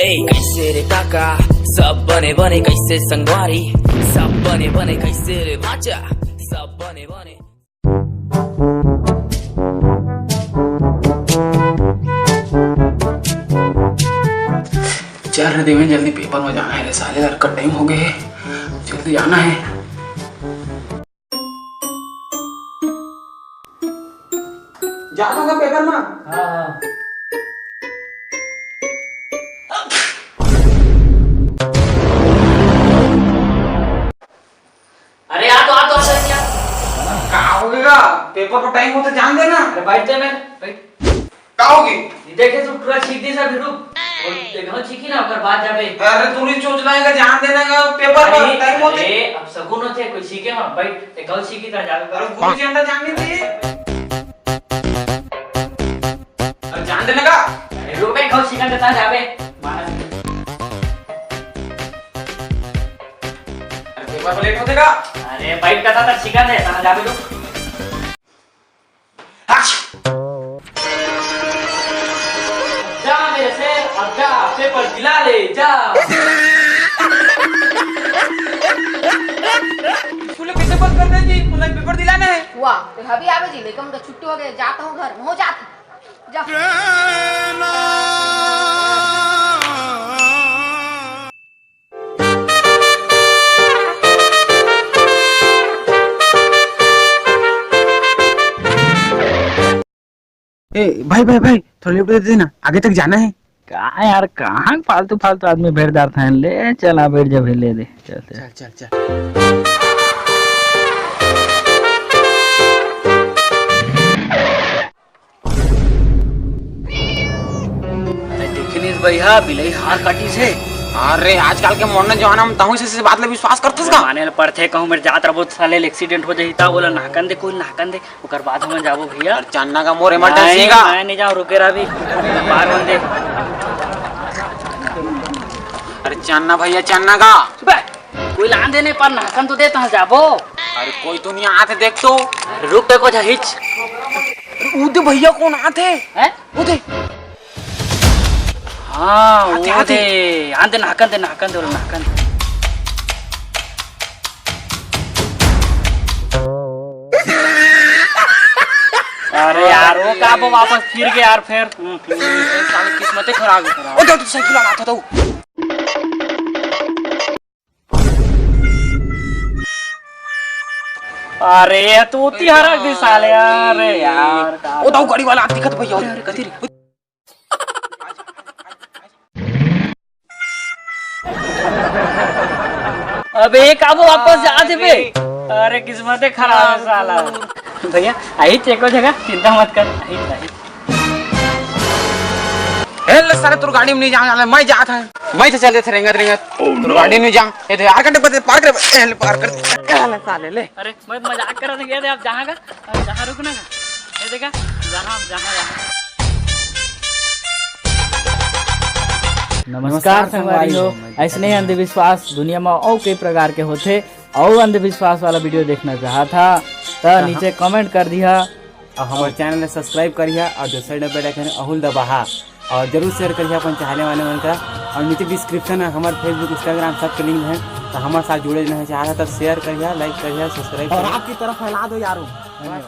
ए कैसे रे काका सब बने बने कैसे संगवारी सब बने बने कैसे रे भाचा सब बने बने। चल रहे देवेंद्र जल्दी पेपर में जाना है, साले यार का टाइम हो गए है, जल्दी जाना है। जा दूंगा पेपर में। हाँ। अरे आ तो क्या कहाँ होगेगा, पेपर का टाइम हो तो जान देना। अरे बैठ जा, मैं बैठ। कहाँ होगी देखे तू पूरा छीक दे सा फिर और देखो छीकी ना ओकर बाद जाबे। अरे तू नहीं सोच लाएगा, जान देना का पेपर का टाइम होते। अरे अब सगुन होते कोई छीके मत बैठ, एक और छीकी ता जाबे। अरे गुरु जी अंदर जाने दे, अरे जान देने का। अरे रुक बे, कौन छीका ता जाबे मारा। अरे पेपर लेट होतेगा। अरे बैठ का ता छीका दे ता जाबे रुक। जा मेरे से अब जा पेपर दिला ले जा। स्कूल कैसे बंद कर दे जी, मुझे पेपर दिलाना है। वाह तो अभी आवे जी, लेकिन उनका छुट्टी हो गई, जाता हूँ घर में, हो जाता जा। ए भाई भाई भाई थोड़ा लिफ्ट दे देना, आगे तक जाना है। कहाँ यार, कहाँ फालतू फालतू आदमी भेड़दार था, ले चला बैठ जा भाई, ले दे चलते। चल चल चल। देखने भैया बिलई हार काटी से। अरे आजकल के मॉडर्न जमाना में ताहू से बात ले विश्वास करतस का। माने पड़थे कहूं मेरे जात रहो साले एक्सीडेंट हो जाई ता बोला नाकन दे कोई नाकन दे ओकर बाद हम जाबो भैया। चन्ना का मोर इमरजेंसी का मैं नहीं जाऊं, रुके रहा भी बाहर बंद दे। अरे चन्ना भैया चन्ना का कोई लान देने पर नाकन तो दे ता जाबो। अरे कोई तो नहीं आते, देख तो रुक देखो जा हिच। उदे भैया कौन आते हैं उदे। हाँ वो दे आंदे नाकन दे नाकन दे। अरे यार वो का वो वापस फिर गया यार फिर साले किस्मत खराब है। ओ तो साइकिल वाला था तो। अरे तू ती हरक दी साले यार यार। ओ तो गाड़ी वाला दिक्कत भैया। अरे कथी रे अबे काबू वापस जा दे बे। अरे किस्मत खराब है साला। भैया आई चेको जगह चिंता मत कर, आई हेल सारे तोर गाड़ी में नहीं जाऊंगा, मैं जात है, मैं तो चल देते रेंगत तोर गाड़ी में जाऊं। ये तो यार घंटे बाद पार कर, हेल पार कर साले ले। अरे मैं मजाक कर रहा था, आप जहाँ का जहाँ रुकना का ये देखा जहाँ नमस्कार संगवारी हो। ऐसने अंधविश्वास दुनिया में और कई प्रकार के होते, और अंधविश्वास वाला वीडियो देखना चाहा था तो नीचे कमेंट कर दिया और हमारे चैनल ने सब्सक्राइब करिए और जो साइड में बेल आइकन अहुल दबाहा और जरूर शेयर करिए अपन चाहने वाले मन का। और नीचे डिस्क्रिप्शन है हमारे फेसबुक इंस्टाग्राम सब के लिंक है, तो हमारे साथ जुड़े रहना चाहता तो शेयर करिए, लाइक करिए, सब्सक्राइब और आपकी तरफ फैला दो यारो। धन्यवाद।